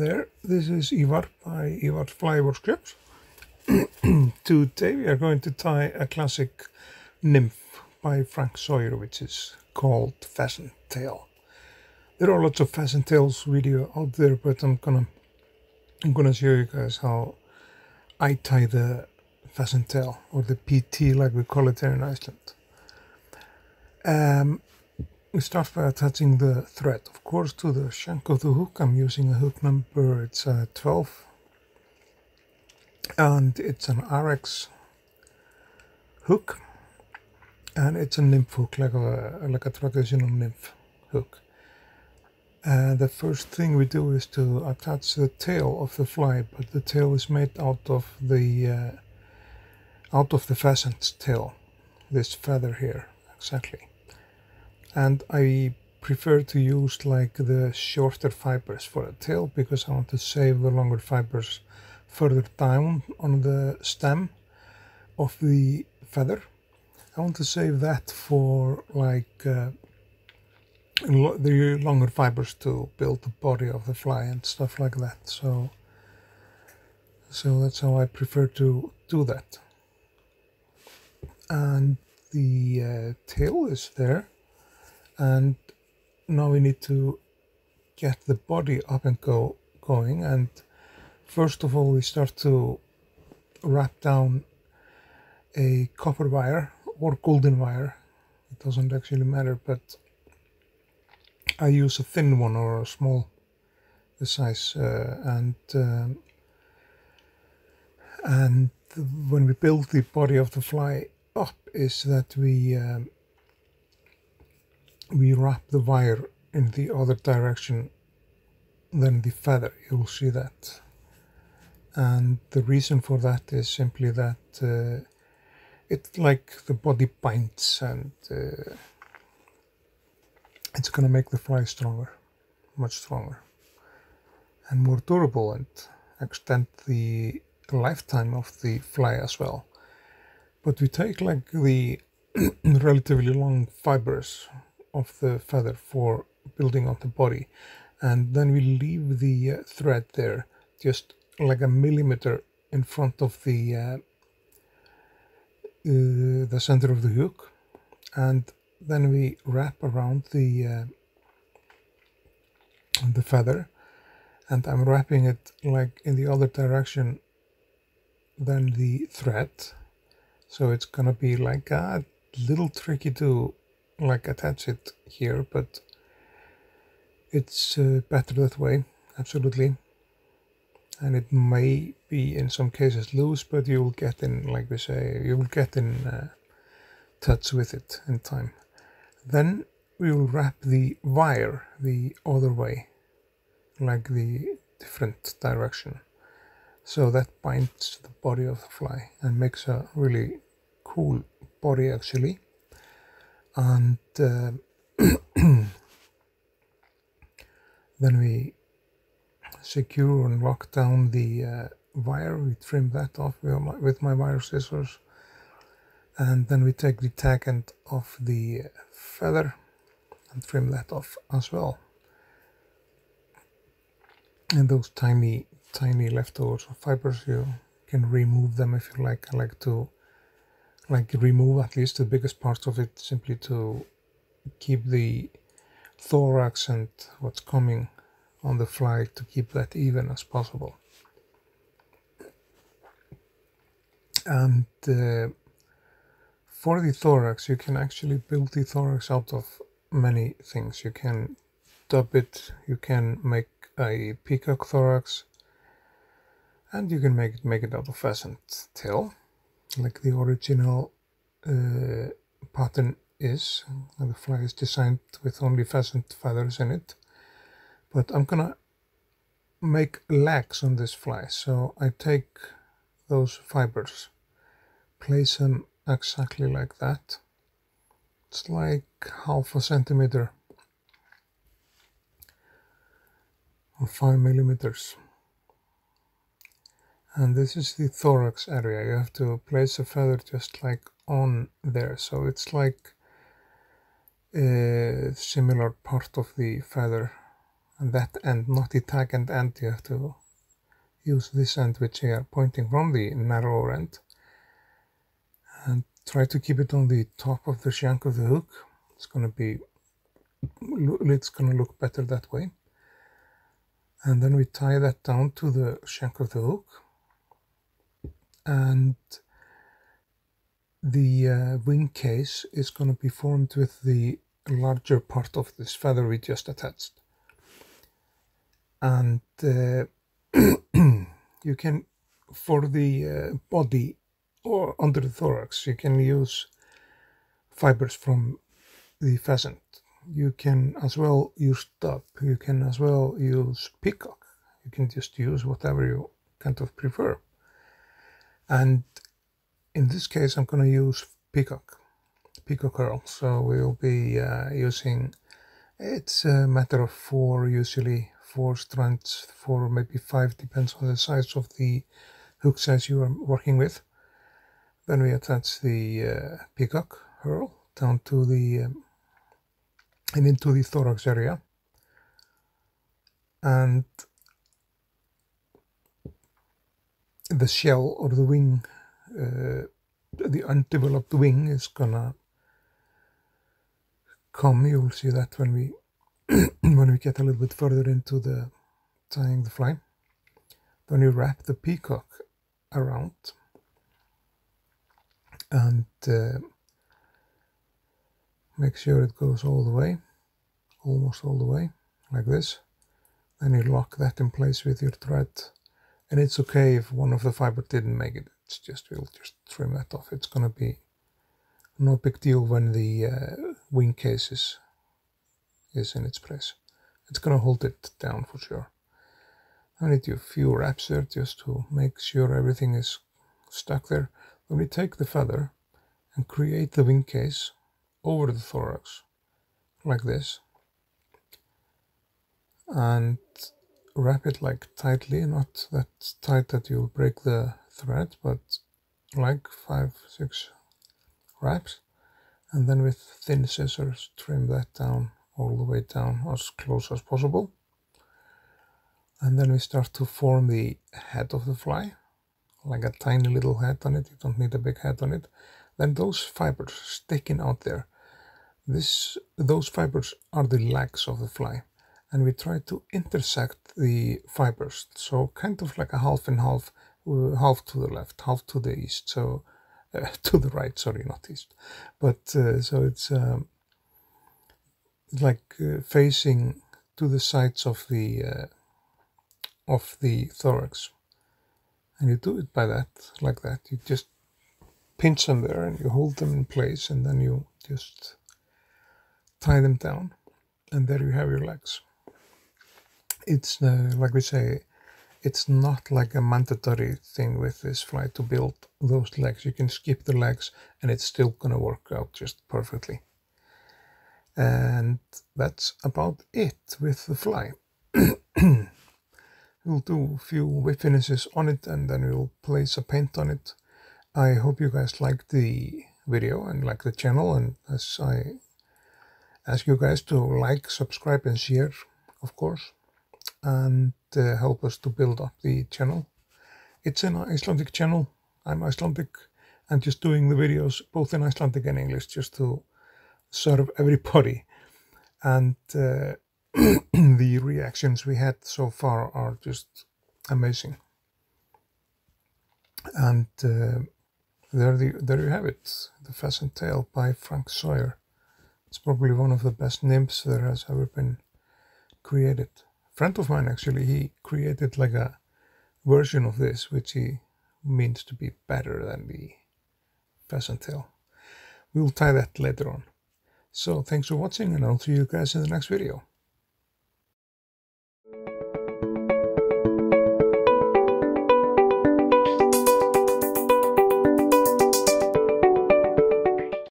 there, this is Ívar by Ívar's Fly Workshops. Today we are going to tie a classic nymph by Sawyer, which is called Pheasant Tail. There are lots of Pheasant Tails video out there, but I'm gonna show you guys how I tie the Pheasant Tail, or the PT like we call it here in Iceland. We start by attaching the thread, of course, to the shank of the hook. I'm using a hook number, it's 12, and it's an RX hook, and it's a nymph hook, like a traditional nymph hook. The first thing we do is to attach the tail of the fly, but the tail is made out of the pheasant's tail, this feather here, exactly. And I prefer to use like the shorter fibers for the tail because I want to save the longer fibers further down on the stem of the feather. I want to save that for like the longer fibers to build the body of the fly and stuff like that. So that's how I prefer to do that. And the tail is there. And now we need to get the body up and going. And first of all, we start to wrap down a copper wire or golden wire. It doesn't actually matter, but I use a thin one or a small size. And when we build the body of the fly up, is that we wrap the wire in the other direction than the feather. You'll see that. And the reason for that is simply that it's like the body binds, and it's going to make the fly stronger, much stronger, and more durable, and extend the lifetime of the fly as well. But we take like the relatively long fibers of the feather for building on the body, and then we leave the thread there just like a millimeter in front of the center of the hook, and then we wrap around the feather, and I'm wrapping it like in the other direction than the thread, so it's gonna be like a little tricky to like attach it here, but it's better that way, absolutely. And it may be in some cases loose, but you will get in, like we say, you will get in touch with it in time. Then we will wrap the wire the other way, like the different direction, so that binds the body of the fly and makes a really cool body actually. And then we secure and lock down the wire. We trim that off with my wire scissors, and then we take the tag end of the feather and trim that off as well. And those tiny leftovers of fibers, you can remove them if you like. I like to remove at least the biggest parts of it, simply to keep the thorax and what's coming on the fly, to keep that even as possible. And for the thorax, you can actually build the thorax out of many things. You can dub it, you can make a peacock thorax, and you can make it out of pheasant tail, like the original pattern is. And the fly is designed with only pheasant feathers in it. But I'm gonna make legs on this fly, so I take those fibers, place them exactly like that. It's like half a centimeter or 5 millimeters. And this is the thorax area. You have to place a feather just like on there, so it's like a similar part of the feather and that end, not the tag end, you have to use this end which are pointing from the narrower end, and try to keep it on the top of the shank of the hook. It's gonna look better that way. And then we tie that down to the shank of the hook, and the wing case is going to be formed with the larger part of this feather we just attached. And you can, for the body or under the thorax, you can use fibers from the pheasant. You can as well use dove. You can as well use peacock. You can just use whatever you kind of prefer. And in this case, I'm going to use peacock hearl. So we'll be using, it's a matter of 4, usually 4 strands, 4 maybe 5, depends on the size of the hook size you are working with. Then we attach the peacock hearl down to the and into the thorax area, and the shell or the wing, the undeveloped wing is gonna come. You will see that when we when we get a little bit further into the tying the fly. Then you wrap the peacock around and make sure it goes all the way, almost all the way, like this. Then you lock that in place with your thread. And it's okay if one of the fibers didn't make it. It's just, we'll just trim that off. It's gonna be no big deal when the wing case is in its place. It's gonna hold it down for sure. I need a few wraps there just to make sure everything is stuck there. Then we take the feather and create the wing case over the thorax, like this, and wrap it like tightly, not that tight that you'll break the thread, but like 5, 6 wraps, and then with thin scissors trim that down all the way down as close as possible. And then we start to form the head of the fly, like a tiny little head on it. You don't need a big head on it. Then those fibers sticking out there, those fibers are the legs of the fly, and we try to intersect the fibers, so kind of like a half and half, half to the left, half to the east, so to the right, sorry, not east, but so it's like facing to the sides of the thorax, and you do it by that, like that. You just pinch them there and you hold them in place, and then you just tie them down, and there you have your legs. It's like we say, it's not like a mandatory thing with this fly to build those legs. You can skip the legs and it's still gonna work out just perfectly. And that's about it with the fly. We'll do a few whip finishes on it, and then we'll place a paint on it. I hope you guys liked the video and like the channel, and as I ask you guys to like, subscribe and share, of course, and help us to build up the channel. It's an Icelandic channel. I'm Icelandic and just doing the videos both in Icelandic and English just to serve everybody. And the reactions we had so far are just amazing. And there you have it, the Pheasant Tail by Frank Sawyer. It's probably one of the best nymphs there has ever been created. A friend of mine, actually, he created like a version of this, which he means to be better than the Pheasant Tail. We'll tie that later on. So thanks for watching, and I'll see you guys in the next video.